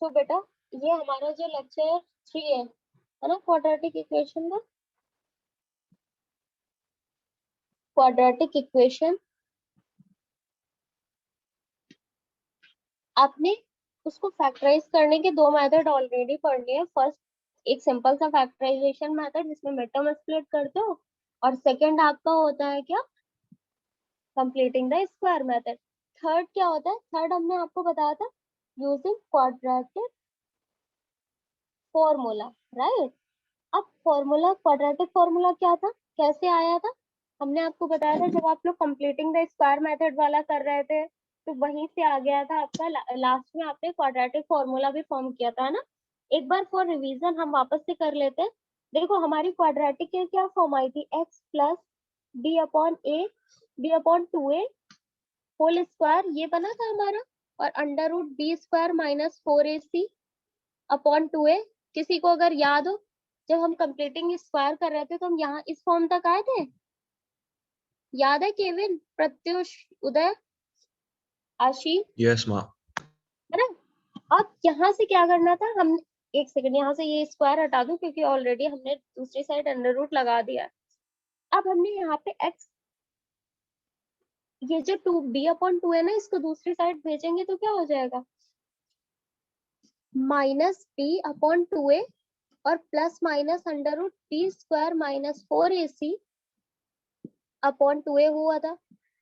तो बेटा ये हमारा जो लेक्चर 3 है ना, क्वाड्रेटिक इक्वेशन का, क्वाड्रेटिक इक्वेशन आपने उसको फैक्टराइज करने के दो मेथड ऑलरेडी पढ़ लिए। फर्स्ट एक सिंपल सा फैक्टराइजेशन मेथड जिसमें मिड टर्म स्प्लिट करते हो, और सेकंड आपका होता है क्या, completing the square method. Third क्या होता है, थर्ड हमने आपको बताया था यूजिंग क्वाड्रेटिक फॉर्मूला, राइट। अब फॉर्मूला, क्वाड्रेटिक फॉर्मूला क्या था, कैसे आया था, हमने आपको बताया था जब आप लोग कंप्लीटिंग द स्क्वायर मेथड वाला कर रहे थे तो वहीं से आ गया था आपका। लास्ट में आपने क्वाड्रेटिक फॉर्मूला भी फॉर्म किया था ना। एक बार फॉर रिवीजन हम वापस से कर लेते हैं। देखो हमारी क्वाड्रेटिक की क्या फॉर्म आई थी, x plus b upon a, b upon 2a whole square, ये बना था हमारा, और under root B square minus 4ac upon 2a। किसी को अगर याद हो, जब हम कंप्लीटिंग स्क्वायर कर रहे थे तो हम यहाँ इस फॉर्म तक आए थे, याद है केविन, प्रत्युष, उदय, आशी, यस माँ। है ना। अब यहाँ से क्या करना था, हम एक सेकंड यहाँ से ये स्क्वायर हटा दूं क्योंकि ऑलरेडी हमने दूसरी साइड अंडर रूट लगा दिया है। अब हमने यहाँ पे x, ये जो 2b/2 है ना, इसको दूसरी साइड भेजेंगे तो क्या हो जाएगा, -b/2a और plus minus under root B square minus 4ac upon 2a हुआ था।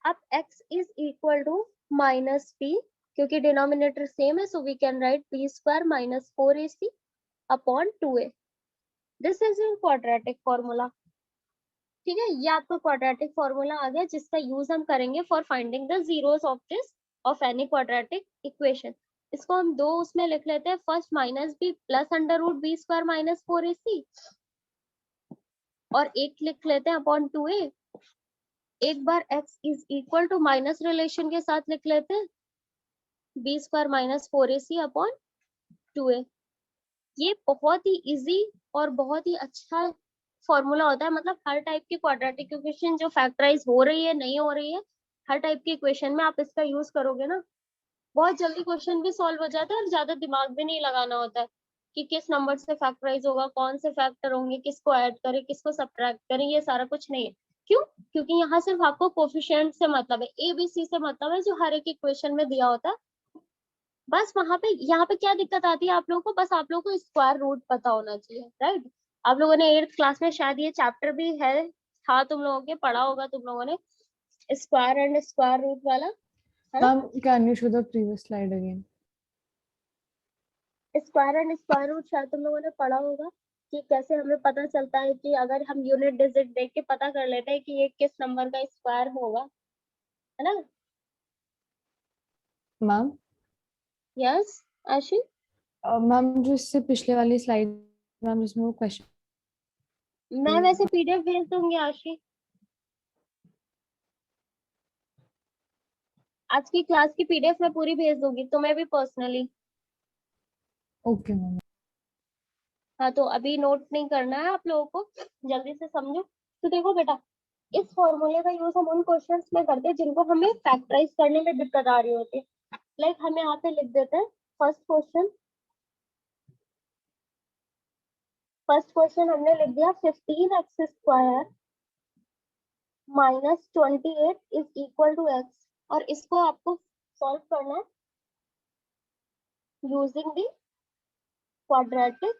अब x is equal to minus b, क्योंकि डिनोमिनेटर सेम है, so we can write b square minus 4ac upon 2a। This is your quadratic formula. ठीक है, ये आपका quadratic formula आ गया जिसका यूज हम करेंगे for finding the zeros of this, of any quadratic equation. इसको हम दो उसमें लिख लेते हैं, first minus B plus under root B square minus 4ac, और एक लिख लेते हैं अपॉन 2a। एक बार x is equal to minus relation के साथ लिख लेते हैं B square minus 4ac upon 2a। ये बहुत ही इजी और बहुत ही अच्छा फॉर्मूला होता है, मतलब हर टाइप की क्वाड्रेटिक इक्वेशन जो फैक्टराइज हो रही है नहीं हो रही है, हर टाइप की इक्वेशन में आप इसका यूज करोगे ना, बहुत जल्दी क्वेश्चन भी सॉल्व हो जाता है और ज्यादा दिमाग भी नहीं लगाना होता है कि किस नंबर से फैक्टराइज होगा, कौन से फैक्टर होंगे, किसको ऐड करें किसको सब्ट्रैक्ट करें, ये सारा कुछ नहीं है। क्यों, क्योंकि यहाँ सिर्फ आपको कोफिशिएंट से मतलब है, ए बी सी से मतलब है, जो हर एक इक्वेशन में दिया होता है। बस वहां पे, यहाँ पे क्या दिक्कत आती है आप लोगों को, बस आप लोगों को स्क्वायर रूट पता होना चाहिए, राइट। आप लोगों ने 8th क्लास में शायद ये चैप्टर भी है, था तुम लोगों के, पढ़ा होगा तुम लोगों ने, स्क्वायर एंड स्क्वायर रूट वाला, है ना। Ma'am, can you show the previous slide again? Square and square root शायद तुम लोगों ने पढ़ा होगा कि कैसे हमें पता चलता है कि अगर हम यूनिट डिजिट देख के पता कर लेते हैं कि ये किस नंबर का स्क्वायर होगा, है ना। Ma'am, यस आशी, मैम जो इससे पिछले वाली स्लाइड मैम जिसमें वो क्वेश्चन मैं वैसे पीडीएफ भेज दूंगी आशी, आज की क्लास की पीडीएफ मैं पूरी भेज दूंगी तुम्हें भी पर्सनली। Okay ma'am. हाँ तो अभी नोट नहीं करना है आप लोगों को, जल्दी से समझो। तो देखो बेटा, इस फॉर्मूले का यूज हम उन क्वेश्चंस में करते हैं जिनको हमें फैक्टराइज करने में दिक्कत आ रही होती है। लाइक हम यहाँ पे लिख देते हैं फर्स्ट क्वेश्चन। फर्स्ट क्वेश्चन हमने लिख दिया 15x² minus 28 is equal to x, और इसको आपको सॉल्व करना है यूजिंग द क्वाड्रेटिक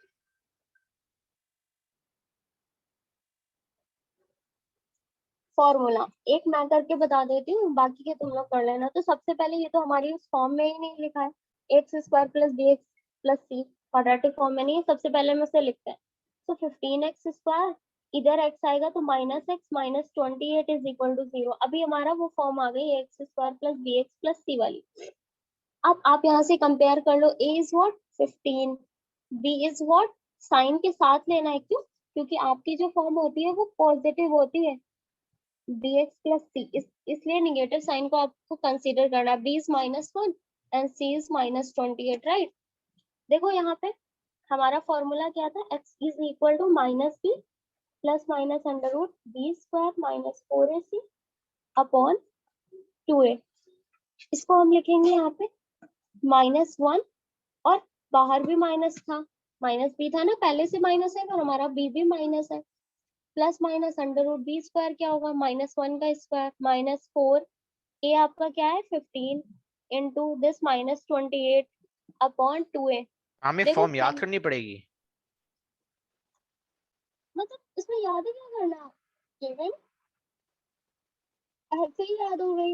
फॉर्मूला। एक मैं करके बता देती हूँ, बाकी के तुम लोग कर लेना। तो सबसे पहले ये तो हमारी उस फॉर्म में ही नहीं लिखा है, x² plus bx plus c, quadratic form में नहीं है। सबसे पहले हम उसे लिखते हैं, तो 15x², इधर x आएगा तो -x minus 28 is equal to 0। अभी हमारा वो फॉर्म आ गई x² plus bx plus c वाली। अब आप यहाँ से कंपेयर कर लो, a is what 15, b is what, sign के साथ लेना है, क्यों, क्योंकि आपकी जो फॉर्म होती है वो पॉजिटिव होती है, bx प्लस c, इसलिए निगेटिव साइन को आपको कंसीडर करना है। b is -1 and c is -28, right. देखो यहाँ पे हमारा फॉर्मूला क्या था, x is equal to minus B plus minus under root B square minus 4ac upon 2a। इसको हम लिखेंगे यहाँ पे -1 और बाहर भी माइनस था, माइनस बी था ना, पहले से माइनस है और हमारा बी भी माइनस है, plus minus under root B square क्या होगा, -1 का स्क्वायर, -4, ए आपका क्या है 15 इंटू दिस -28 अपॉन 2a। हमें देखो फॉर्म याद करनी पड़ेगी। मतलब इसमें याद ही क्या करना, गिवन ऐसे ही याद हो गई।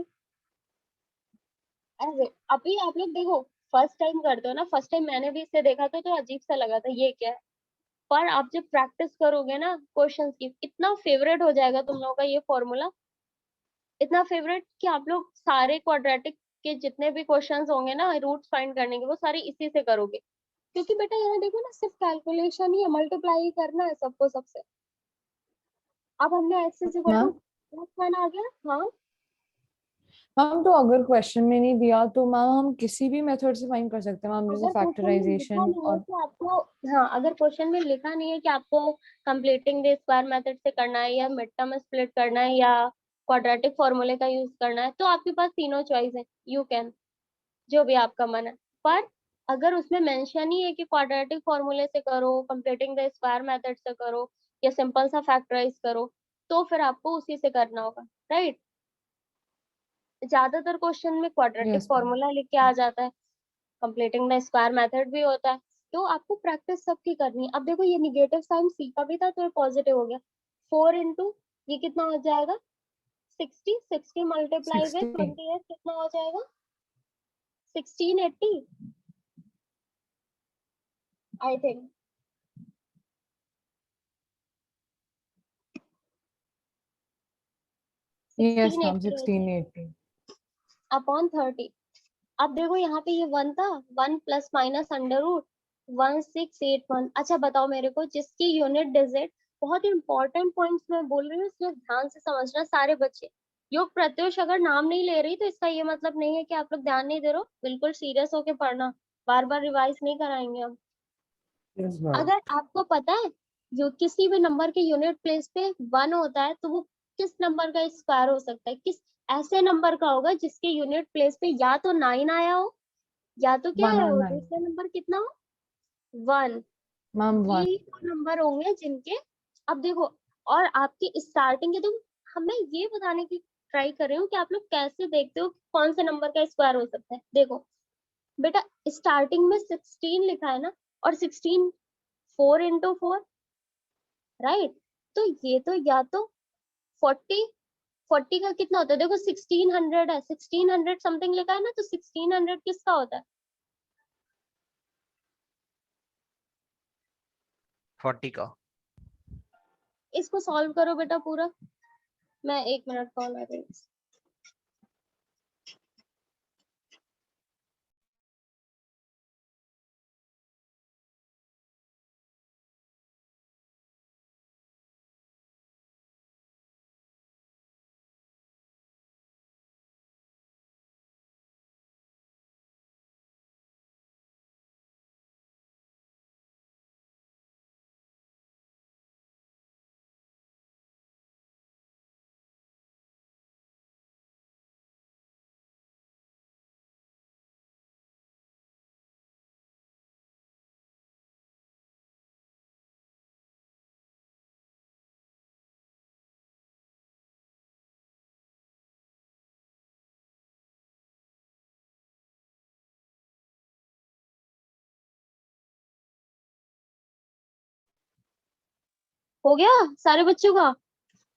ऐसे अभी आप लोग देखो, फर्स्ट टाइम करते हो ना, फर्स्ट टाइम मैंने भी इसे देखा था तो अजीब सा लगा था ये क्या है, पर आप जब प्रैक्टिस करोगे ना क्वेश्चंस की, इतना फेवरेट हो जाएगा तुम लोगों का ये फॉर्मूला, इतना फेवरेट कि आप लोग सारे क्वाड्रेटिक के जितने भी क्वेश्चंस होंगे ना रूट्स फाइंड करने के, वो सारे इसी से करोगे। क्योंकि बेटा यहाँ देखो ना, सिर्फ कैलकुलेशन ही है, मल्टीप्लाई ही करना है सबको सबसे। अब हमने X is equal to ma'am +1 आ गया, हाँ मैम तो अगर क्वेश्चन में नहीं दिया तो मैम हम किसी भी मेथड से फाइंड कर सकते हैं मैम, जैसे अगर क्वेश्चन में लिखा फैक्टराइजेशन नहीं है और कि आपको, हाँ अगर क्वेश्चन में लिखा नहीं है कि आपको कंप्लीटिंग द स्क्वायर मेथड से करना है या मिड टर्म स्प्लिट करना है या क्वाड्रेटिक फॉर्मूले का यूज करना है, तो आपके पास तीनों चॉइस है, यू कैन, जो भी आपका मन है। पर अगर उसमें मेंशन ही है कि क्वाड्रेटिक फॉर्मूले से करो, कंप्लीटिंग द स्क्वायर मेथड से करो या सिंपल सा फैक्टराइज करो, तो फिर आपको उसी से करना होगा, राइट। ज्यादातर क्वेश्चन में क्वाड्रेटिक यस मैम। फॉर्मूला लिख के आ जाता है, कंप्लीटिंग द स्क्वायर मेथड भी होता है, तो आपको प्रैक्टिस सबकी करनी है। अब देखो ये निगेटिव साइन सी का भी था तो ये पॉजिटिव हो गया, 4 इंटू ये कितना हो जाएगा 60, 60 मल्टीप्लाई विद 60 28 कितना हो जाएगा 1680 आई थिंक। यस मैम 1680 हो जाएगा 1680। अपॉन 30। अब देखो यहाँ पे ये 1 था, 1 प्लस माइनस अंडर रूट 1681। अच्छा बताओ मेरे को, जिसकी यूनिट डिजिट, बहुत इंपॉर्टेंट पॉइंट्स मैं बोल रही हूँ इसलिए ध्यान से समझना सारे बच्चे। योग प्रत्युष अगर नाम नहीं ले रही तो इसका ये मतलब नहीं है कि आप लोग ध्यान नहीं दे रहे हो, बिल्कुल सीरियस होके पढ़ना, बार बार रिवाइज नहीं कराएंगे हम। Yes ma'am. अगर आपको पता है जो किसी भी नंबर के यूनिट प्लेस पे 1 होता है तो वो किस नंबर का स्क्वायर हो सकता है, किस ऐसे नंबर का होगा जिसके यूनिट प्लेस पे या तो 9 आया हो या तो क्या 1 आया और हो 9 दूसरा नंबर कितना हो 1। मैम 1। ये दो नंबर होंगे जिनके, अब देखो, और आपकी स्टार्टिंग के तो हमें ये बताने की ट्राई कर रही हूँ कि आप लोग कैसे देखते हो कि कौन से नंबर का स्क्वायर हो सकता है। देखो बेटा, स्टार्टिंग में 16 लिखा है ना, और 16 4 इंटू 4, राइट। तो ये तो या तो 40, 40 का कितना होता है, देखो 1600 है, 1600 समथिंग लिखा है ना, तो 1600 किसका होता है 40 का। इसको सॉल्व करो बेटा पूरा, मैं 1 मिनट कॉल आ रही हूँ। हो गया सारे बच्चों का।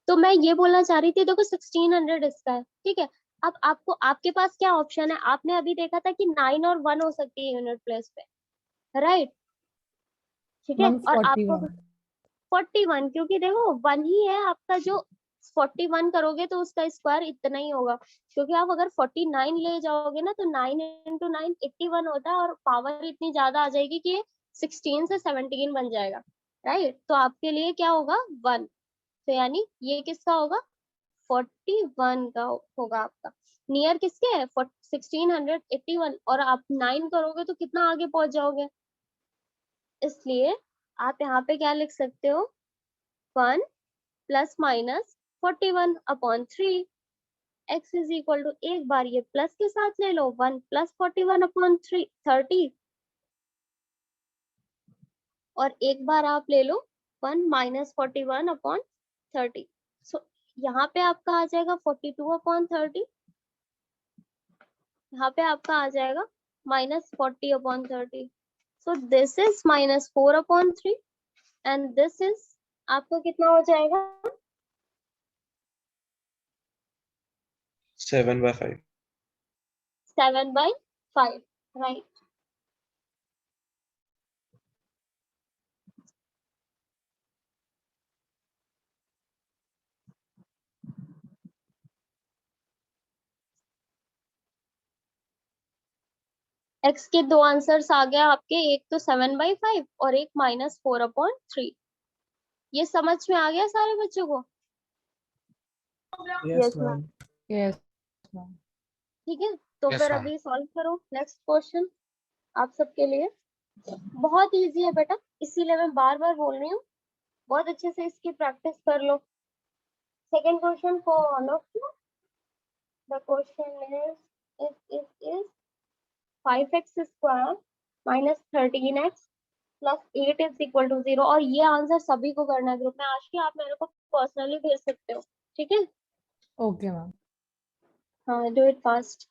तो मैं ये बोलना चाह रही थी, देखो 1600 इसका है, ठीक है। अब आपको, आपके पास क्या ऑप्शन है, आपने अभी देखा था कि 9 और 1 हो सकती है यूनिट प्लेस पे, राइट, ठीक है। मैम और आपको 41। 41, क्योंकि देखो 1 ही है आपका, जो 41 करोगे तो उसका स्क्वायर इतना ही होगा, क्योंकि आप अगर 49 ले जाओगे ना तो 9 इंटू 9 81 होता है, और पावर इतनी ज्यादा आ जाएगी कि ये 16 से 17 बन जाएगा, राइट। तो आपके लिए क्या होगा 1, तो यानी ये किसका होगा 41 का होगा आपका, नियर किसके है 1681, और आप 9 करोगे तो कितना आगे पहुंच जाओगे, इसलिए आप यहाँ पे क्या लिख सकते हो 1 plus minus 41 upon 3, X is equal to, एक बार ये प्लस के साथ ले लो 1 प्लस 41 अपॉन 3 30, और एक बार आप ले लो 1 माइनस 41/30। सो यहाँ पे आपका आ जाएगा 42/30, यहाँ पे आपका आ जाएगा minus 40/30। So this is minus 4/3 and this is आपका कितना हो जाएगा 7/5. 7/5, राइट। एक्स के दो आंसर्स आ गए आपके, एक तो 7/5 और एक -4/3। ये समझ में आ गया सारे बच्चों को? Yes, Yes, ma'am. Yes, ma'am. ठीक है, तो Yes, फिर ma'am. अभी सॉल्व करो नेक्स्ट क्वेश्चन आप सबके लिए। बहुत इजी है बेटा, इसीलिए मैं बार बार बोल रही हूँ, बहुत अच्छे से इसकी प्रैक्टिस कर लो। Second question for all of you, the question is 5x² minus 13x plus 8 is equal to 0। और ये आंसर सभी को करना है ग्रुप में। आज की आप मेरे को पर्सनली भेज सकते हो, ठीक है? Okay, ma'am. हाँ, do it fast.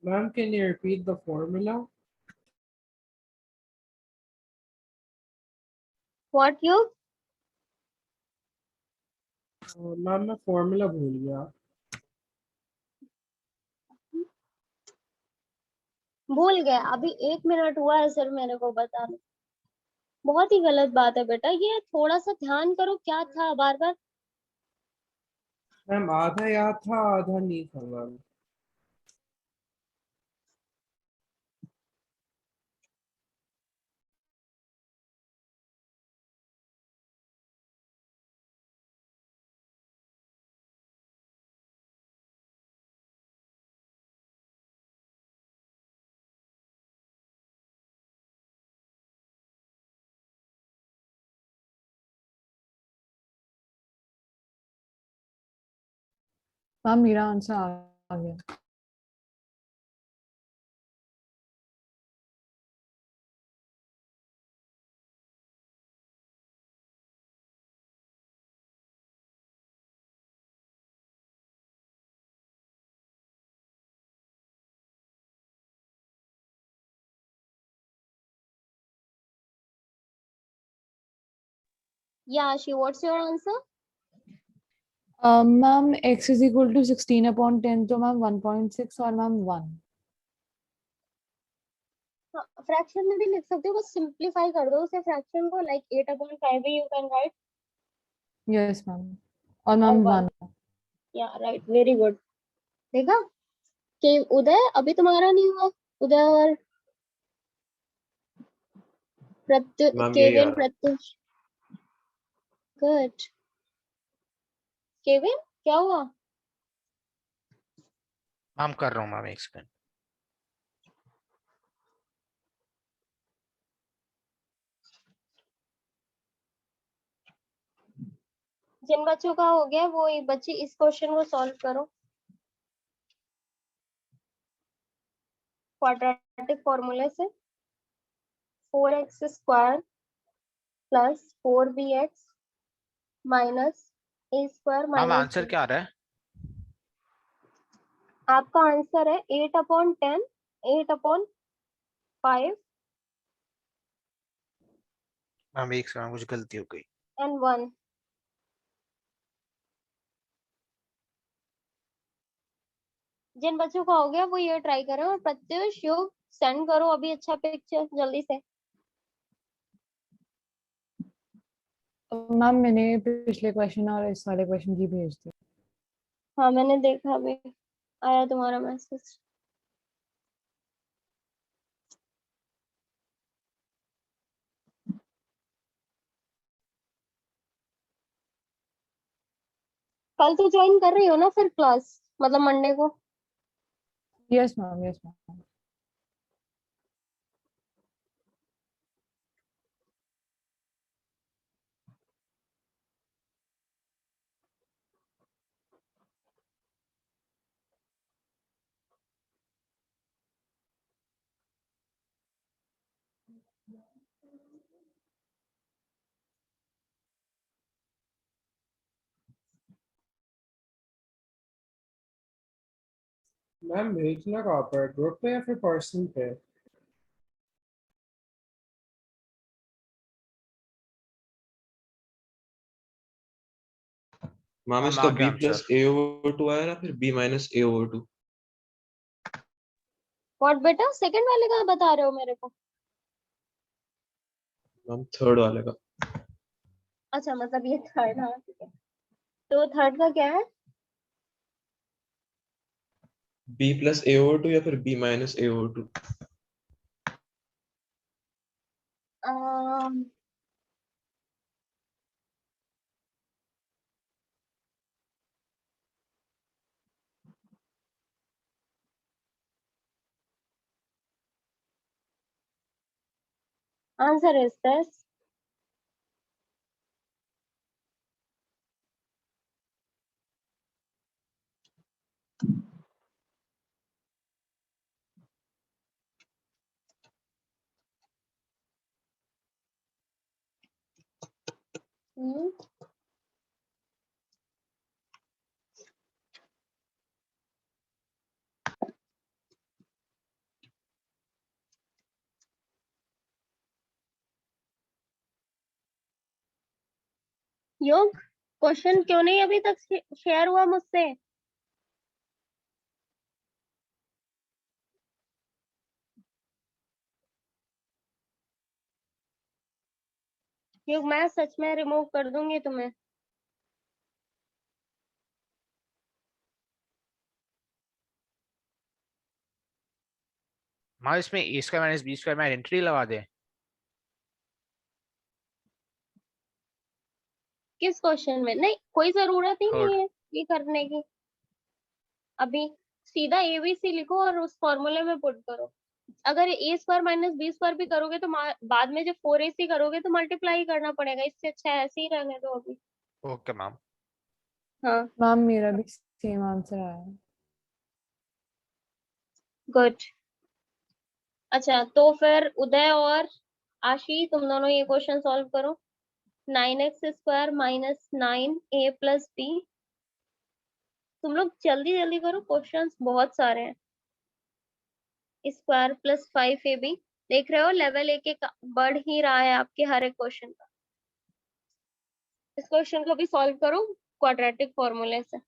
Ma'am, can you repeat the formula? What you ma'am मैं फॉर्मूला भूल गया। भूल गए? अभी 1 मिनट हुआ है सर मेरे को बता। बहुत ही गलत बात है बेटा, ये थोड़ा सा ध्यान करो क्या था बार बार। मैम आधा याद था आधा नहीं था मैम। Ma'am, मेरा आंसर आ गया। या Ashi, what's your answer? Ma'am x is equal to 16/10, तो मैम 1.6 और मैम 1। फ्रैक्शन में भी लिख सकते हो, बस सिंपलीफाई कर दो उसे फ्रैक्शन को, लाइक 8/5 भी you can write. Yes ma'am, और और मैम 1, 1। या राइट, वेरी गुड। देखा कि उदय अभी तुम्हारा नहीं हुआ। उदय, मैम यही आ केविन, रहा। प्रत्युष, गुड। केविन क्या हुआ? मैम कर रहा हूँ मैम, एक सेकंड। जिन बच्चों का हो गया वो एक बच्चे इस क्वेश्चन को सॉल्व करो। क्वाड्रेटिक फॉर्मूले से 4x² plus 4bx minus a² ma'am minus answer b। क्या आ रहा है? आपका आंसर है 8/10, 8/5 मैम एक सेकंड, कुछ गलती हो गई। एंड 1। जिन बच्चों का हो गया वो ये ट्राई करें, और प्रत्युष योग सेंड करो अभी अच्छा पिक्चर जल्दी से। मैम मैंने पिछले क्वेश्चन और इस वाले क्वेश्चन की भेज दी। हाँ मैंने देखा, अभी आया तुम्हारा मैसेज। कल तो ज्वाइन कर रही हो ना फिर क्लास, मतलब मंडे को? Yes ma'am, yes ma'am. Ma'am भेजना कहाँ पर, ग्रुप पे या फिर पर्सन पे? मैम मैम इसका आ गया b answer. Plus A over two आया ना, फिर b minus A over two. What बेटा, सेकंड वाले का बता रहे हो मेरे को? मैम थर्ड वाले का। अच्छा मतलब ये थर्ड, हाँ ठीक है। तो थर्ड का क्या है? b plus A over two या फिर b minus A over two. Answer is this. योग, क्वेश्चन क्यों नहीं अभी तक शेयर हुआ मुझसे? योग मैं सच में रिमूव कर दूंगी तुम्हें। मैम इसमें ए स्क्वायर माइनस बी स्क्वायर में आइडेंटिटी लगा दे। किस क्वेश्चन में? नहीं, कोई जरूरत ही थर्ड। नहीं है ये करने की। अभी सीधा एबीसी लिखो और उस फॉर्मूले में पुट करो। अगर ए स्क्वायर माइनस बी स्क्वायर भी करोगे तो बाद में जब 4ac करोगे तो मल्टीप्लाई करना पड़ेगा, इससे अच्छा ऐसे ही रहने दो अभी। Okay ma'am. हाँ मैम मेरा भी सेम आंसर आया है। गुड। अच्छा तो फिर उदय और आशी तुम दोनों ये क्वेश्चन सॉल्व करो। 9x² minus 9a plus B. तुम लोग जल्दी जल्दी करो, क्वेश्चंस बहुत सारे हैं। Square plus 5ab। देख रहे हो लेवल एक एक बढ़ ही रहा है आपके हर एक क्वेश्चन का। इस क्वेश्चन को भी सॉल्व करो क्वाड्रेटिक फॉर्मूले से।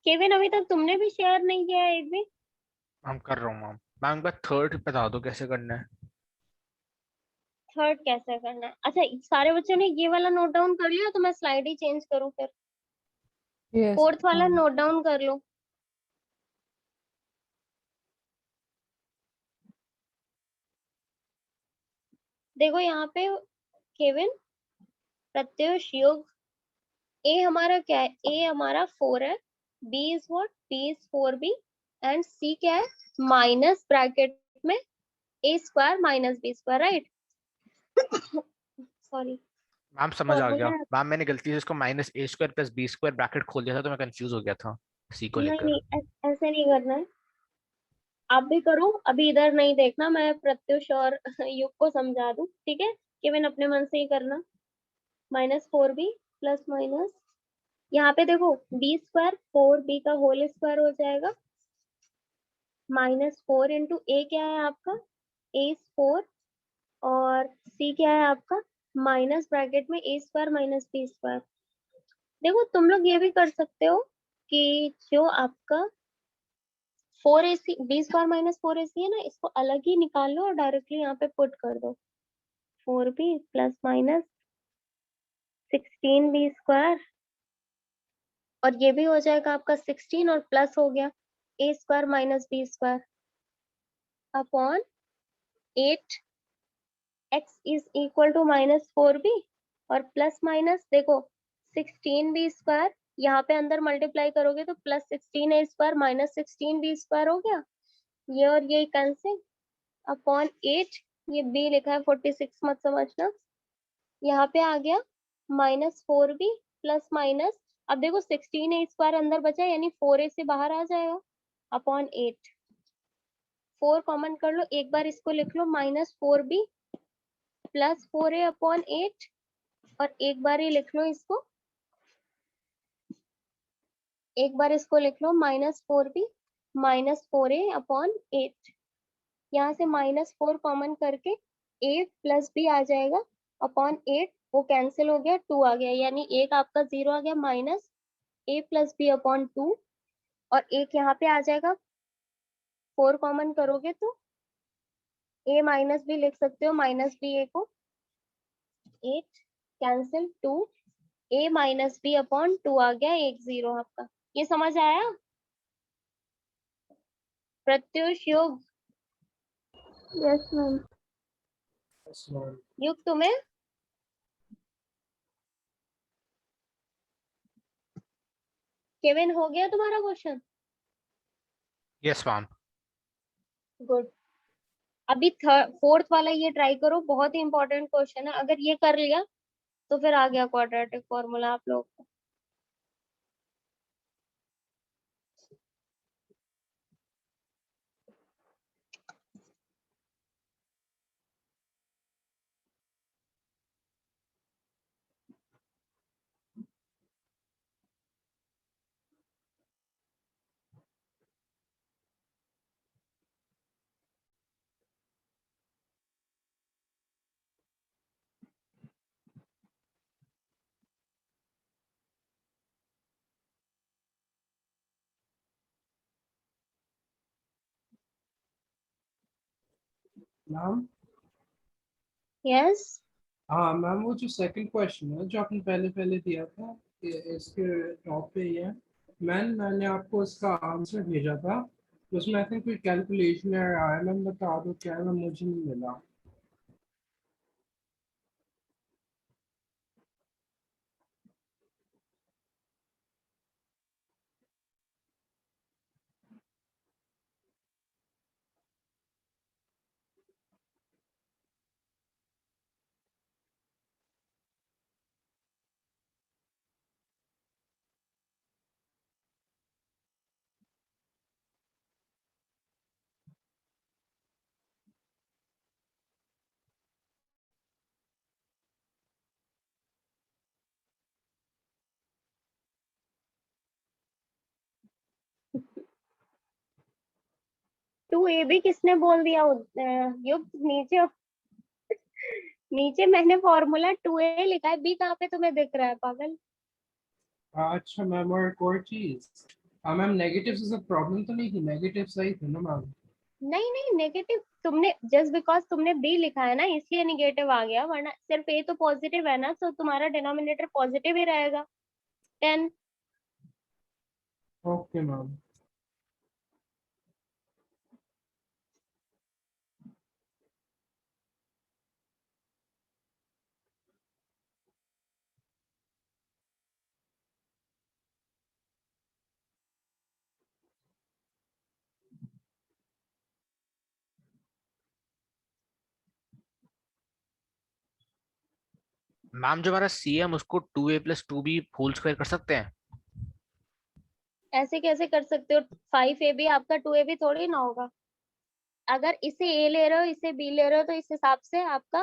केविन अभी तक तुमने भी शेयर नहीं किया है एक भी? मैम कर रहा हूँ मैम। मैम का थर्ड बता दो कैसे करना है। थर्ड कैसे करना है? अच्छा सारे बच्चों ने ये वाला नोट डाउन कर लिया तो मैं स्लाइड ही चेंज करूँ फिर? यस फोर्थ वाला मैम। नोट डाउन कर लो। देखो यहाँ पे केविन, प्रत्युष, योग, ए हमारा क्या है? ए हमारा 4 है। B is what? B is 4b। And c क्या है? माइनस ब्रैकेट में a square minus b square, right? Sorry. Ma'am समझ आ गया। फॉर्मूला मैम मैंने गलती से इसको minus a square plus b square bracket खोल दिया था तो मैं कंफ्यूज हो गया था सी को नहीं लेकर। नहीं, ऐसे नहीं करना है। आप भी करो, अभी इधर नहीं देखना, मैं प्रत्युष और युग को समझा दूं, ठीक है? केवल अपने मन से ही करना। -4b प्लस माइनस, यहाँ पे देखो बी स्क्वायर 4b का होल स्क्वायर हो जाएगा। -4 इंटू ए क्या है आपका? ए 4। और सी क्या है आपका? माइनस ब्रैकेट में a square minus b square. देखो तुम लोग ये भी कर सकते हो कि जो आपका 4ac, B square minus 4ac है ना, इसको अलग ही निकाल लो और डायरेक्टली यहाँ पे पुट कर दो। 4b plus minus 16b square, और ये भी हो जाएगा आपका 16 और प्लस हो गया a square minus b square upon 8 x is equal to minus 4b और प्लस माइनस देखो 16b स्क्वायर, यहाँ पे अंदर मल्टीप्लाई करोगे तो plus 16a square minus 16b square हो गया, ये और ये कैंसिल अपॉन 8, ये b लिखा है 46 मत समझना, यहाँ पे आ गया माइनस 4b प्लस माइनस, अब देखो 16a स्क्वायर अंदर बचा यानी 4a से बाहर आ जाएगा अपॉन 8, 4 कॉमन कर लो, एक बार इसको लिख लो minus 4b plus 4a upon 8 और एक बार ही लिख लो इसको, एक बार इसको लिख लो minus 4b minus 4a upon 8, यहाँ से माइनस 4 कॉमन करके a प्लस b आ जाएगा अपॉन 8, वो कैंसिल हो गया, 2 आ गया, यानी एक आपका 0 आ गया minus a plus b upon 2, और एक यहाँ पे आ जाएगा 4 कॉमन करोगे तो a माइनस b लिख सकते हो, माइनस b a को 8 cancel 2, a minus b upon 2 आ गया, एक 0 आपका, ये समझ आया? प्रत्युष युग, यस मैम। Yes, ma'am. युग तुम्हें केविन हो गया तुम्हारा क्वेश्चन? Yes ma'am. गुड। अभी फोर्थ वाला ये ट्राई करो, बहुत ही इंपॉर्टेंट क्वेश्चन है, अगर ये कर लिया तो फिर आ गया क्वाड्रेटिक फॉर्मूला आप लोग को। मैम यस हाँ मैम, वो जो सेकंड क्वेश्चन है जो आपने पहले पहले दिया था, इसके टॉप पे ही है। मैंने आपको इसका आंसर भेजा था, उसमें आई थिंक कोई कैलकुलेशन आया है, मैम बता दो क्या है, मैम मुझे नहीं मिला। टू ए भी किसने बोल दिया? युग नीचे, नीचे मैंने फॉर्मूला 2a लिखा है, बी कहाँ पे तुम्हें दिख रहा है पागल? अच्छा मैम, और एक और चीज, हाँ मैम, नेगेटिव से सब प्रॉब्लम तो नहीं थी, नेगेटिव सही थे ना मैम? नहीं नहीं, नेगेटिव तुमने जस्ट बिकॉज तुमने बी लिखा है ना इसलिए नेगेटिव आ गया, वरना सिर्फ ए तो पॉजिटिव है ना, तो तुम्हारा डिनोमिनेटर पॉजिटिव ही रहेगा 10। Okay ma'am. मैम जो हमारा सी है उसको 2a plus 2b whole square कर सकते हैं? ऐसे कैसे कर सकते हो? 5a भी आपका 2a भी थोड़ी ना होगा, अगर इसे a ले रहे हो इसे b ले रहे हो तो इस हिसाब से आपका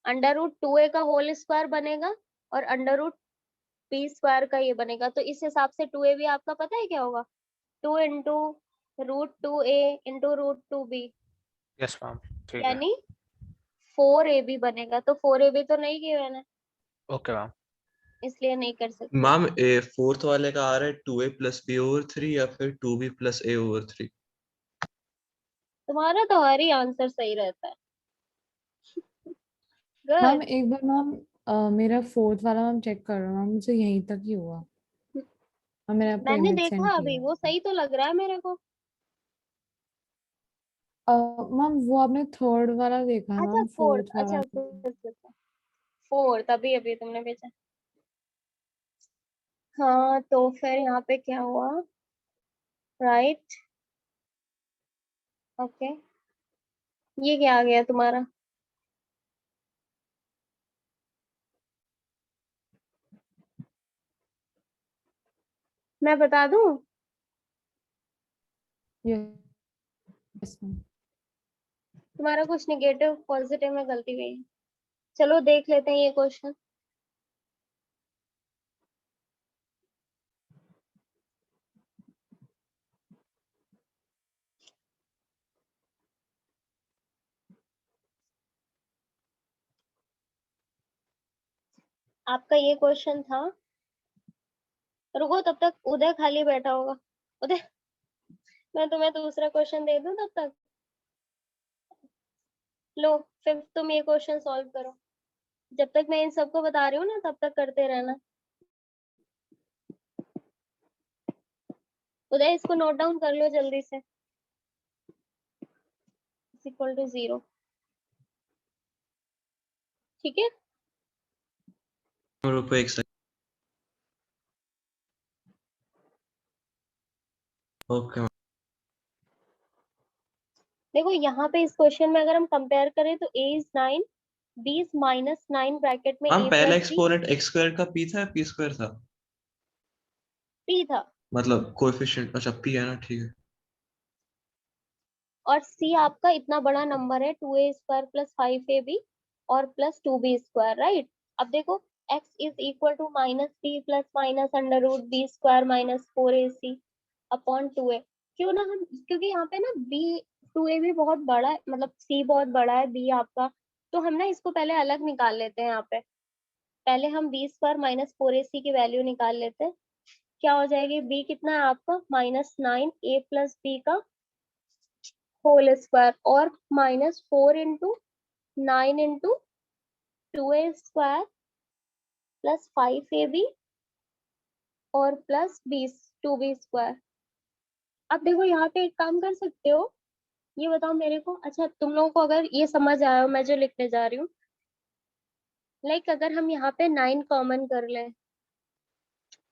अंडर रूट 2a का होल स्क्वायर बनेगा और अंडर रूट b स्क्वायर का ये बनेगा, तो इस हिसाब से 2a भी आपका पता है क्या होगा? 2 into root 2a into root 2b, yes ma'am, ठीक है। यानी 4ab बनेगा, तो 4ab तो नहीं गिवन है ओके मैम। इसलिए नहीं कर सकते। मैम ए फोर्थ वाले का आ रहा है 2a प्लस बी ओवर 3 या फिर 2b प्लस a ओवर 3। तुम्हारा तो हर ही आंसर सही रहता है। Ma'am good. एक बार मैम मेरा फोर्थ वाला मैम चेक कर रहा हूँ मैम, मुझे यहीं तक ही हुआ। मैंने आपको मैंने इमेज सेंड देखा किया अभी, है। वो सही तो लग रहा है मेरे को। मैम वो आपने थर्ड वाला देखा है अच्छा मैम, फोर्थ, फोर्थ वाला अच्छा फोर्थ अभी अभी तुमने भेजा। हाँ तो फिर यहाँ पे क्या हुआ, राइट, ओके, ये क्या आ गया तुम्हारा? मैं बता दूं? Yes ma'am. तुम्हारा कुछ निगेटिव पॉजिटिव में गलती हुई है। चलो देख लेते हैं ये क्वेश्चन। आपका ये क्वेश्चन था, रुको तब तक उदय खाली बैठा होगा। उदय, मैं तुम्हें दूसरा क्वेश्चन दे दूं तब तक। लो, फिर तुम ये क्वेश्चन सॉल्व करो, जब तक मैं इन सबको बता रही हूँ ना तब तक करते रहना। उदय इसको नोट डाउन कर लो जल्दी से। इक्वल टू 0, ठीक है। रुको एक सेकंड। ओके देखो यहाँ पे इस क्वेश्चन में अगर हम कंपेयर करें तो a is 9, b is -9 bracket में मैम, a पहला plus b, exponent x square का पी था या पी स्क्वायर था? p था, मतलब कोएफिशिएंट, अच्छा पी है ना, ठीक है। और c आपका इतना बड़ा नंबर है 2a² प्लस 5ab और प्लस 2b², राइट। अब देखो x is equal to -b plus minus under root b² minus 4ac upon 2a। क्यों ना हम, क्योंकि यहाँ पे ना b 2a भी बहुत बड़ा है, मतलब c बहुत बड़ा है b आपका, तो हम ना इसको पहले अलग निकाल लेते हैं। यहाँ पे पहले हम b² माइनस 4ac की वैल्यू निकाल लेते हैं। क्या हो जाएगी, b कितना है आपका -9 a प्लस b का होल स्क्वायर और -4 into 9 into 2a² plus 5ab और प्लस 2b²। अब देखो यहाँ पे एक काम कर सकते हो, ये बताओ मेरे को, अच्छा तुम लोगों को अगर ये समझ आया हो मैं जो लिखने जा रही हूँ, लाइक अगर हम यहाँ पे 9 कॉमन कर लें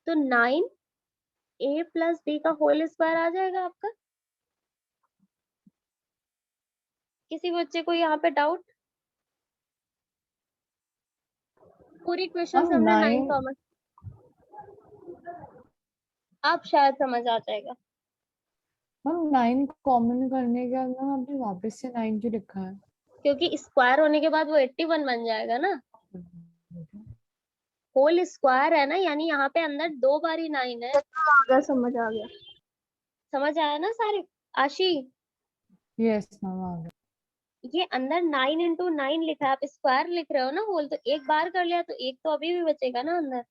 तो 9a प्लस b का होल स्क्वायर आ जाएगा आपका। किसी बच्चे को यहाँ पे डाउट? पूरी इक्वेशन से मैम हमने 9 9 कॉमन, आप शायद समझ आ जाएगा। मैम 9 कॉमन करने के बाद मैम आपने वापस से 9 क्यों लिखा है? क्योंकि स्क्वायर होने के बाद वो 81 बन जाएगा ना, होल स्क्वायर है ना, यानी यहाँ पे अंदर 2 बारी 9 है। समझ आ गया, समझ आया ना सारे? आशी, यस मैम आ गया। ये अंदर 9 इंटू 9 लिखा है, आप स्क्वायर लिख रहे हो ना होल, तो एक बार कर लिया तो एक तो अभी भी बचेगा ना अंदर।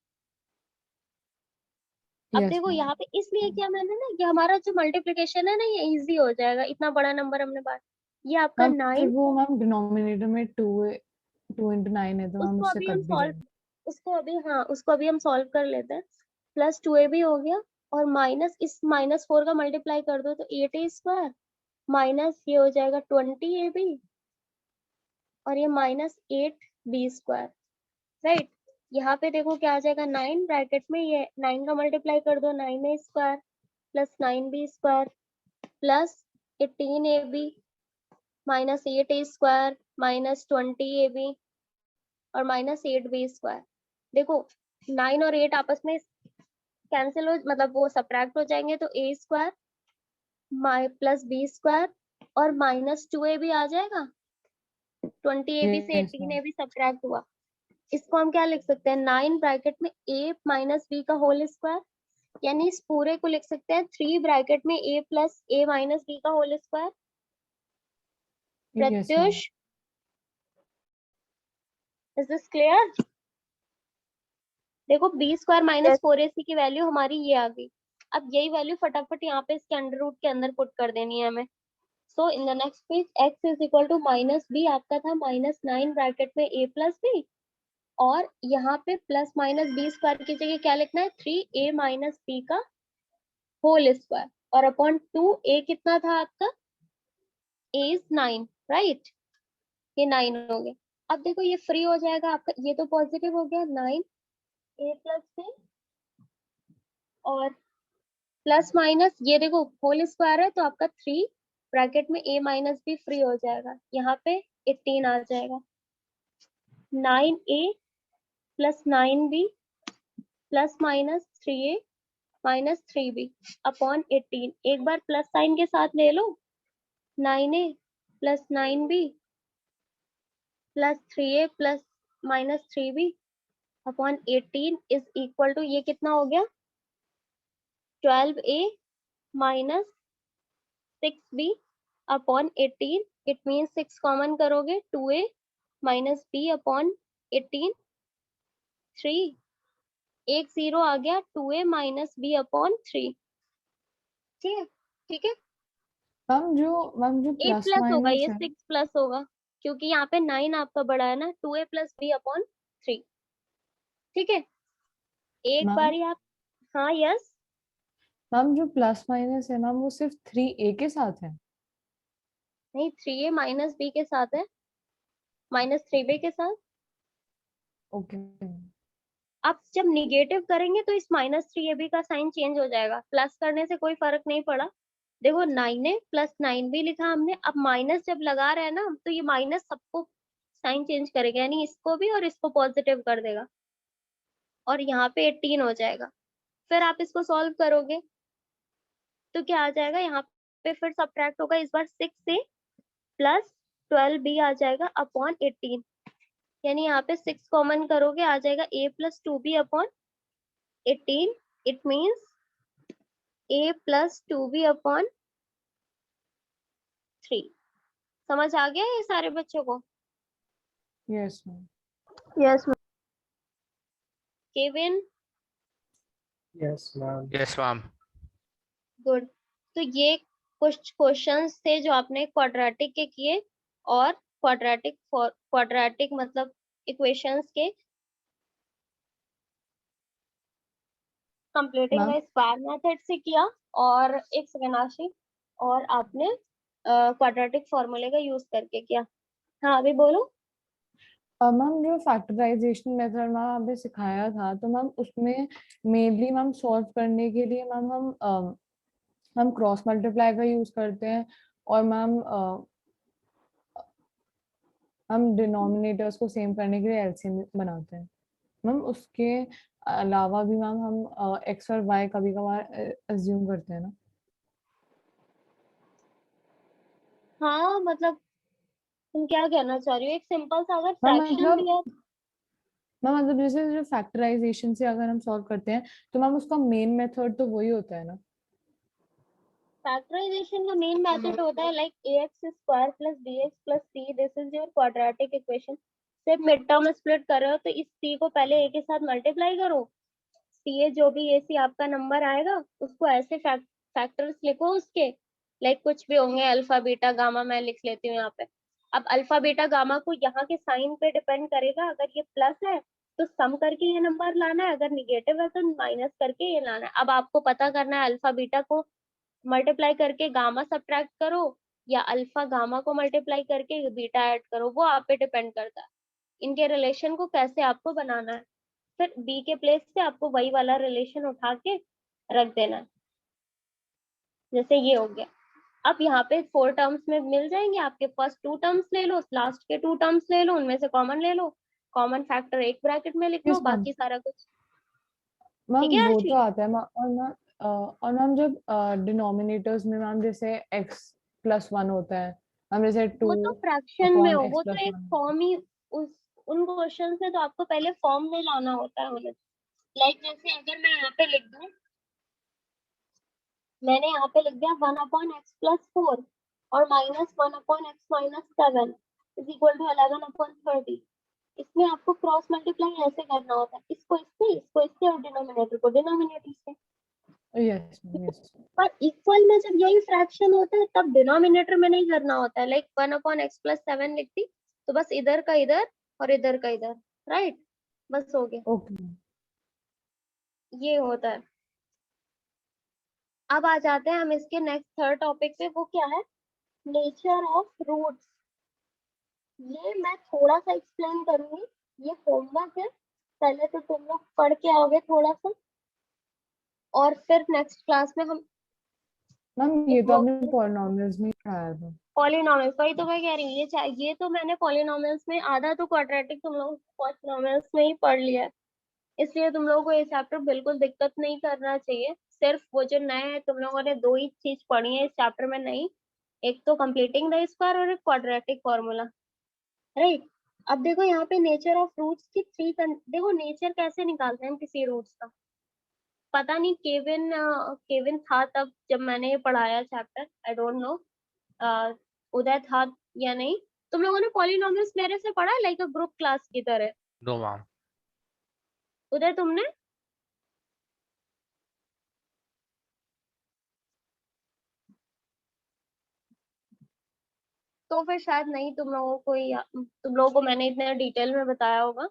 अब यस देखो मैम। यहाँ पे इसलिए किया मैंने ना, कि हमारा जो मल्टीप्लिकेशन है ना ये इजी हो जाएगा, इतना बड़ा नंबर हमने बांट, ये आपका मैम फिर 9, वो मैम डिनोमिनेटर में 2 इंटू 9 है तो मैम उसको उससे अभी हम कट भी सॉल्व, जाएगा। उसको अभी, हाँ उसको अभी हम सॉल्व कर लेते हैं। प्लस 2a भी हो गया, और माइनस इस -4 का मल्टीप्लाई कर दो तो 8a² माइनस ये हो जाएगा 20ab और ये -8b², राइट। यहाँ पे देखो क्या आ जाएगा, 9 ब्रैकेट में, ये 9 का मल्टीप्लाई कर दो 9a² plus 9b² plus 18ab minus 8a² minus 20ab और -8b²। देखो 9 और 8 आपस में कैंसिल हो, मतलब वो सब्ट्रैक्ट हो जाएंगे, तो a² प्लस b² और -2ab आ जाएगा। 20ab से यस मैम। 18ab सब्ट्रैक्ट हुआ, इसको हम क्या लिख सकते हैं, 9 ब्रैकेट में a माइनस b का होल स्क्वायर, यानी इस पूरे को लिख सकते हैं 3 ब्रैकेट में a plus a minus b का whole square. Yes ma'am. Pratyush, is this clear? देखो b² माइनस 4ac की वैल्यू हमारी ये आ गई। अब यही वैल्यू फटाफट यहाँ पे इसके अंडर रूट के अंदर पुट कर देनी है हमें। So in the next page x is equal to minus b, आपका था -9 ब्रैकेट में a प्लस बी, और यहाँ पे प्लस माइनस बी स्क्वायर की जगह क्या लिखना है, 3a माइनस बी का होल स्क्वायर, और अपॉन 2a कितना था आपका, a इज 9, राइट, ये 9 हो गए। अब देखो ये फ्री हो जाएगा आपका, ये तो पॉजिटिव हो गया 9a प्लस बी, और प्लस माइनस ये देखो होल स्क्वायर है तो आपका 3 ब्रैकेट में a माइनस बी फ्री हो जाएगा, यहाँ पे 18 आ जाएगा, 9a plus 9b plus minus 3a minus 3b upon 18, एक बार प्लस साइन के साथ ले लो, 9a plus 9b plus 3a plus minus 3b upon 18 is equal to, ये कितना हो गया, 12a minus 6b upon 18, it means 6 common करोगे 2a माइनस b अपॉन 18, 3, एक 0 आ गया, 2a माइनस b अपॉन 3, ठीक है, ठीक है, मैम जो ए प्लस प्लस होगा, माइनस ये है 6 प्लस होगा, क्योंकि यहाँ पे 9 आपका बड़ा है ना, 2a प्लस b अपॉन 3, ठीक है, एक मैम बारी आप, हाँ यस, मैम जो प्लस माइनस है मैम वो सिर्फ 3a के साथ है। नहीं 3a माइनस b के साथ है, माइनस 3b के साथ। ओके अब जब निगेटिव करेंगे तो इस माइनस 3ab का साइन चेंज हो जाएगा, प्लस करने से कोई फर्क नहीं पड़ा, देखो 9a प्लस 9b लिखा हमने, अब माइनस जब लगा रहे हैं ना तो ये माइनस सबको साइन चेंज करेगा, यानी इसको भी और इसको पॉजिटिव कर देगा, और यहाँ पे 18 हो जाएगा, फिर आप इसको सॉल्व करोगे तो क्या आ जाएगा, यहाँ पे फिर सब्ट्रैक्ट होगा, इस बार 6 से प्लस 12b आ जाएगा अपॉन 18, यानी यहाँ पे 6 कॉमन करोगे आ जाएगा a plus 2b upon 18, it means a plus 2b upon 3। समझ आ गया ये सारे बच्चों को? Yes ma'am yes Kevin, Yes, ma'am. Yes ma'am. Good. तो ये कुछ क्वेश्चंस थे जो आपने क्वाड्रेटिक के किए, और क्वाड्रेटिक मतलब इक्वेशंस के completing ma'am the square method से किया, और एक सेकेंड आशी, और आपने क्वाड्रेटिक फॉर्मूले का यूज करके किया। हाँ अभी बोलो। मैम जो फैक्टराइजेशन मेथड मैम आपने सिखाया था तो मैम उसमें मेनली मैम सॉल्व करने के लिए मैम हम क्रॉस मल्टीप्लाई का यूज करते हैं, और मैम हम डिनोमिनेटर्स को सेम करने के लिए एलसीएम बनाते हैं। मैम उसके अलावा भी मैम हम एक्स और वाई कभी कभार अज्यूम करते हैं ना। हाँ मतलब तुम क्या कहना चाह रही हो, एक सिंपल सा अगर मैम फ्रैक्शन दिया, मतलब जैसे जो फैक्टराइजेशन से अगर हम सॉल्व करते हैं तो मैम उसका मेन मेथड तो वही होता है ना। फैक्टराइजेशन का मेन मेथड होता है like ax square plus bx plus c, this is your quadratic equation. सिर्फ मिड टर्म स्प्लिट कर रहे हो तो इस c को पहले a के साथ मल्टीप्लाई करो, ca जो भी ac आपका नंबर आएगा उसको ऐसे फैक्टर्स लिखो उसके, लाइक कुछ भी होंगे अल्फा बीटा गामा, मैं लिख लेती हूँ यहाँ पे। अब अल्फा बीटा गामा को यहाँ के साइन पे डिपेंड करेगा, अगर ये प्लस है तो सम करके ये नंबर लाना है, अगर निगेटिव है तो माइनस करके ये लाना है। अब आपको पता करना है अल्फा बीटा को मल्टीप्लाई करके गामा सब्ट्रैक्ट करो, या अल्फा गामा को मल्टीप्लाई करके बीटा ऐड करो, वो आप पे डिपेंड करता है इनके रिलेशन को कैसे आपको बनाना है। फिर बी के प्लेस पे आपको वही वाला रिलेशन उठा के रख देना है, जैसे ये हो गया। अब यहाँ पे 4 टर्म्स में मिल जाएंगे, आपके फर्स्ट 2 टर्म्स ले लो, लास्ट के 2 टर्म्स ले लो, उनमें से कॉमन ले लो, कॉमन फैक्टर एक ब्रैकेट में लिख लो, यस मैम। बाकी सारा कुछ मैम ठीक है वो आशी? तो आता है मैम, और मैम जब डिनोमिनेटर्स में मैम जैसे x प्लस 1 होता है मैम, जैसे 2 वो तो फ्रैक्शन में अपॉन हो, एक्स वो प्लस तो एक 1। फॉर्म ही, उस उन क्वेश्चन में तो आपको पहले फॉर्म में लाना होता है उन्हें। लाइक जैसे अगर मैं यहाँ पे लिख दूं, मैंने यहाँ पे लिख दिया 1 अपॉन एक्स प्लस 4 और minus 1 upon X minus 7 is equal to 11 upon 30। इसमें आपको क्रॉस मल्टीप्लाई ऐसे करना होता है, इसको इससे और डिनोमिनेटर को डिनोमिनेटर से। यस यस पर इक्वल में जब यही फ्रैक्शन होता है तब डिनोमिनेटर में नहीं करना होता है, लाइक 1/x+7 लिख दी तो बस इधर का इधर और इधर का इधर, राइट, बस हो गया, ओके ये होता है। अब आ जाते हैं हम इसके नेक्स्ट थर्ड टॉपिक पे, वो क्या है, नेचर ऑफ रूट्स। ये मैं थोड़ा सा एक्सप्लेन करूंगी, ये होमवर्क है, पहले तो तुम लोग पढ़ के आओगे थोड़ा सा, और फिर नेक्स्ट क्लास में हम मैम ये तो आपने पॉलिनॉमियल्स में पढ़ाया था। पॉलिनॉमियल्स, वही तो मैं कह रही हूँ, ये तो मैंने पॉलिनॉमियल्स में, आधा तो क्वाड्रेटिक तुम लोग पॉलिनॉमियल्स में ही पढ़ लिया है, इसलिए तुम लोगों को ये चैप्टर बिल्कुल दिक्कत नहीं करना चाहिए। सिर्फ वो जो नए हैं तुम लोगों ने दो ही चीज पढ़ी है इस चैप्टर में नहीं, एक तो कंप्लीटिंग द स्क्वायर और एक क्वाड्रेटिक फॉर्मूला, राइट। अब देखो यहाँ पे नेचर ऑफ रूट्स की देखो नेचर कैसे निकालते हैं हम किसी रूट्स का, पता नहीं केविन था तब जब मैंने ये पढ़ाया चैप्टर, आई डोंट नो उदय था या नहीं। तुम लोगों ने पॉलिनॉमियल्स मेरे से पढ़ा है लाइक अ ग्रुप क्लास की तरह? No ma'am. उदय तुमने? तो फिर शायद नहीं, तुम लोगों को मैंने इतने डिटेल में बताया होगा।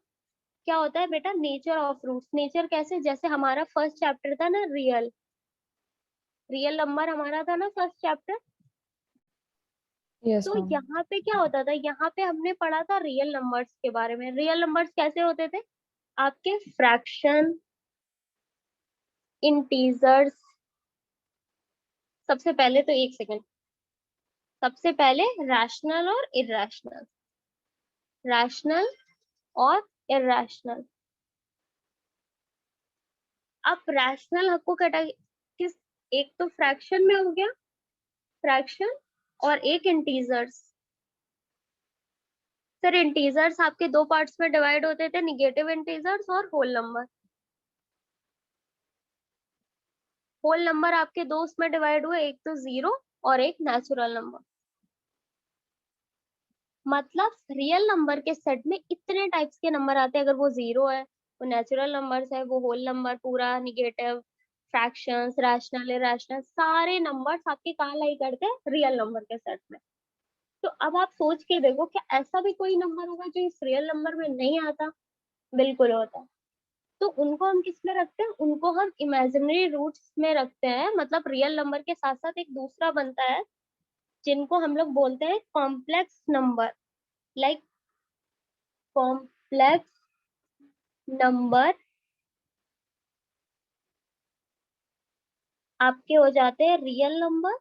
क्या होता है बेटा नेचर ऑफ रूट्स, नेचर कैसे, जैसे हमारा फर्स्ट चैप्टर था ना रियल, रियल नंबर हमारा था ना फर्स्ट चैप्टर, यस तो मैम यहाँ पे क्या होता था, यहाँ पे हमने पढ़ा था रियल नंबर्स के बारे में। रियल नंबर्स कैसे होते थे, आपके फ्रैक्शन, इंटीजर्स, सबसे पहले तो एक सेकंड, सबसे पहले रैशनल और इरैशनल, रैशनल और इरैशनल। अब रैशनल आपको किस, एक तो फ्रैक्शन में हो गया, फ्रैक्शन, और एक इंटीजर्स। सर इंटीजर्स आपके दो पार्ट्स में डिवाइड होते थे, निगेटिव इंटीजर्स और होल नंबर। होल नंबर आपके दो उसमें डिवाइड हुए, एक तो जीरो और एक नेचुरल नंबर। मतलब रियल नंबर के सेट में इतने टाइप्स के नंबर आते हैं, अगर वो जीरो है, वो नेचुरल नंबर्स है, वो होल नंबर पूरा, निगेटिव, फ्रैक्शंस, रैशनल, इरैशनल, सारे नंबर्स आपके कहाँ लाई करते हैं, रियल नंबर के सेट में। तो अब आप सोच के देखो क्या ऐसा भी कोई नंबर होगा जो इस रियल नंबर में नहीं आता? बिल्कुल होता है। तो उनको हम किस में रखते हैं, उनको हम इमेजिनरी रूट्स में रखते हैं, मतलब रियल नंबर के साथ साथ एक दूसरा बनता है जिनको हम लोग बोलते हैं complex number, like complex number आपके हो जाते हैं रियल नंबर।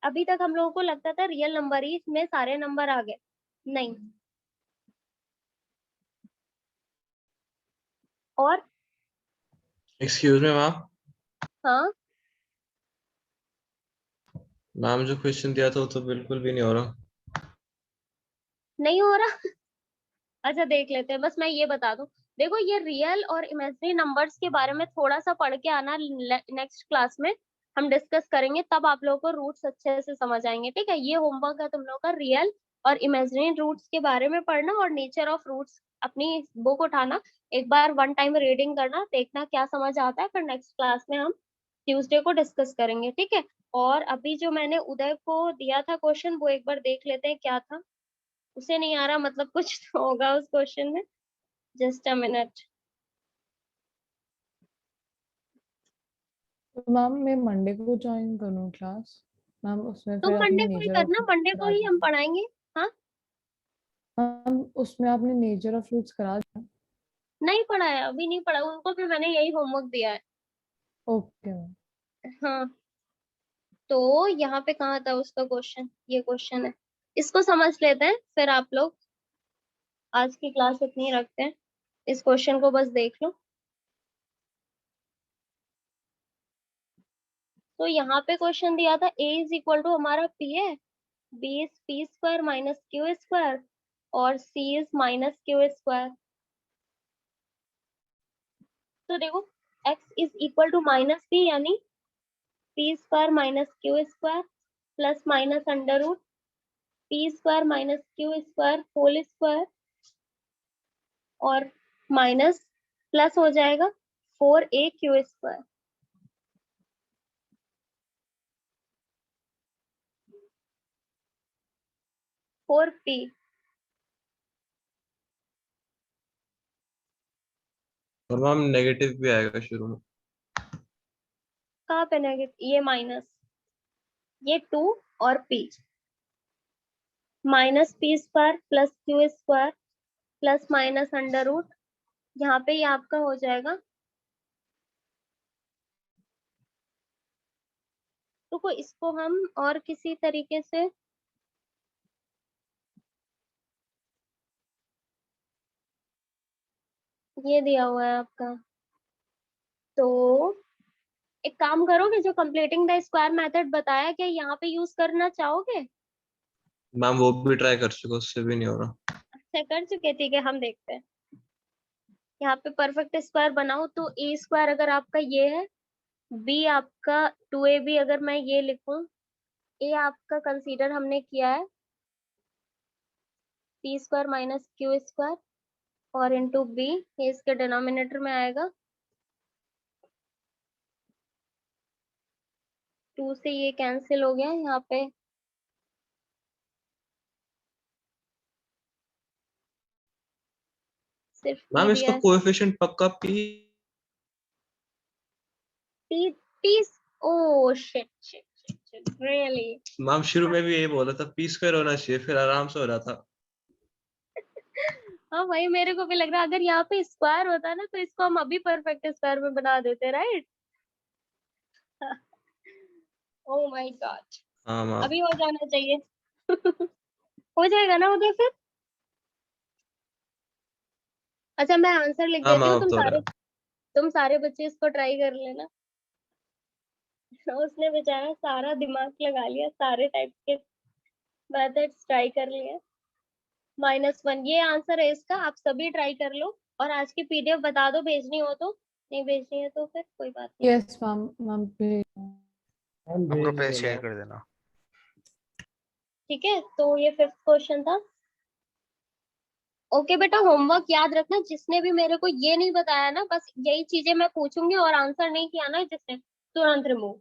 अभी तक हम लोगों को लगता था रियल नंबर ही इसमें सारे नंबर आ गए, नहीं। और एक्सक्यूज मी मैम, हाँ, मैम जो क्वेश्चन दिया था वो तो बिल्कुल भी नहीं हो रहा। नहीं हो रहा। अच्छा देख लेते हैं, बस मैं ये बता दूं, देखो ये रियल और इमेजिनरी नंबर्स के बारे में थोड़ा सा पढ़ के आना, नेक्स्ट क्लास में हम डिस्कस करेंगे, तब आप लोगों को रूट्स अच्छे से समझ आएंगे, ठीक है। ये होमवर्क है तुम लोगों का, रियल और इमेजिनरी रूट्स के बारे में पढ़ना, और नेचर ऑफ रूट्स अपनी बुक उठाना, एक बार वन टाइम रीडिंग करना, देखना क्या समझ आता है, फिर नेक्स्ट क्लास में हम ट्यूसडे को डिस्कस करेंगे, ठीक है। और अभी जो मैंने उदय को दिया था क्वेश्चन, वो एक बार देख लेते हैं क्या था। उसे नहीं आ रहा मतलब कुछ तो होगा उस क्वेश्चन में, जस्ट अ मिनट। तो मैम मैं मंडे को ज्वाइन करूँ क्लास? मैम उसमें तो फिर अपनी मंडे को ही नेचर ऑफ करना, फ्रूट्स मंडे को करा ही हम देंगे। पढ़ाएंगे। हाँ, मैम उसमें आपने नेचर ऑफ फ्रूट्स करा दिया? नहीं पढ़ाया, अभी नहीं पढ़ा, उनको भी मैंने यही होमवर्क दिया है। ओके मैम हाँ, तो यहाँ पे कहाँ था उसका क्वेश्चन, ये क्वेश्चन है, इसको समझ लेते हैं, फिर आप लोग आज की क्लास इतनी रखते हैं, इस क्वेश्चन को बस देख लो। तो यहाँ पे क्वेश्चन दिया था a इज इक्वल टू हमारा p है, b is p square minus Q square, और c is minus Q square. तो देखो x is equal to minus p, यानी p square minus Q square plus minus under root p square minus Q square whole square, और minus plus हो जाएगा 4a Q square. 4p और ma'am negative भी आएगा शुरू में। कहाँ पे नेगेटिव, ये माइनस, ये 2 और p minus p square plus q square plus minus under root, यहाँ पे ये आपका हो जाएगा। तो इसको हम और किसी तरीके से ये दिया हुआ है आपका, तो एक काम करोगे, जो कंप्लीटिंग द स्क्वायर मेथड बताया, क्या यहाँ पे यूज करना चाहोगे? मैम वो भी ट्राई कर चुका, उससे भी नहीं हो रहा। अच्छा कर चुके, ठीक है हम देखते हैं। यहाँ पे परफेक्ट स्क्वायर बनाओ तो ए स्क्वायर अगर आपका ये है, बी आपका 2ab अगर मैं ये लिखूं, ए आपका कंसीडर हमने किया है p square minus q square और इंटू बी, ये इसके डिनोमिनेटर में आएगा। 2 से ये कैंसिल हो गया, यहाँ पे सिर्फ p मैम दिया इसका है। कोएफिशिएंट पक्का p। p p oh shit really. Ma'am शुरू में भी यही बोला था p स्क्वायर होना चाहिए, फिर आराम से हो रहा था। हाँ भाई मेरे को भी लग रहा है अगर यहाँ पे स्क्वायर होता ना तो इसको हम अभी परफेक्ट स्क्वायर में बना देते, राइट? ओ माय गॉड, हाँ मैम। अभी हो जाना चाहिए। हो जाएगा ना उधर फिर? अच्छा मैं आंसर लिख हाँ देती हूँ, मैम अब तो हो रहा है। तुम सारे बच्चे इसको ट्राई कर लेना। उसने बेचारा सारा दिमाग लगा लिया, सारे टाइप के मेथड्स ट्राई कर लिए। -1 ये आंसर है इसका, आप सभी ट्राई कर लो और आज की पीडीएफ बता दो, भेजनी हो तो, नहीं भेजनी है तो फिर कोई बात नहीं। यस मैम, मैम पे हम भेज ग्रुप पे देना। शेयर कर देना। ठीक है, तो ये 5th क्वेश्चन था। ओके बेटा, होमवर्क याद रखना, जिसने भी मेरे को ये नहीं बताया ना, बस यही चीजें मैं पूछूंगी और आंसर नहीं किया ना जिसने, तुरंत रिमूव।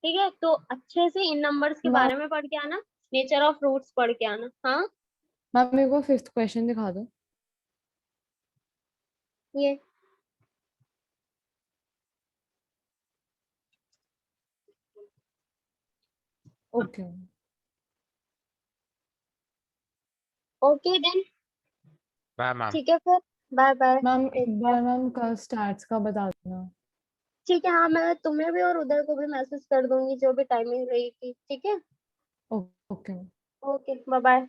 ठीक है, तो अच्छे से इन नंबर्स के मैम, बारे में पढ़ के आना, नेचर ऑफ रूट्स पढ़ के आना। हाँ मैम मेरे को 5th क्वेश्चन दिखा दो। ये okay okay then, bye ma'am. ठीक है फिर, बाय बाय। मैम, एक बार मैम का स्टैट्स का बता देना। ठीक है, हाँ मैं तुम्हें भी और उधर को भी मैसेज कर दूंगी जो भी टाइमिंग रहेगी। ठीक है, ओके। Okay bye bye.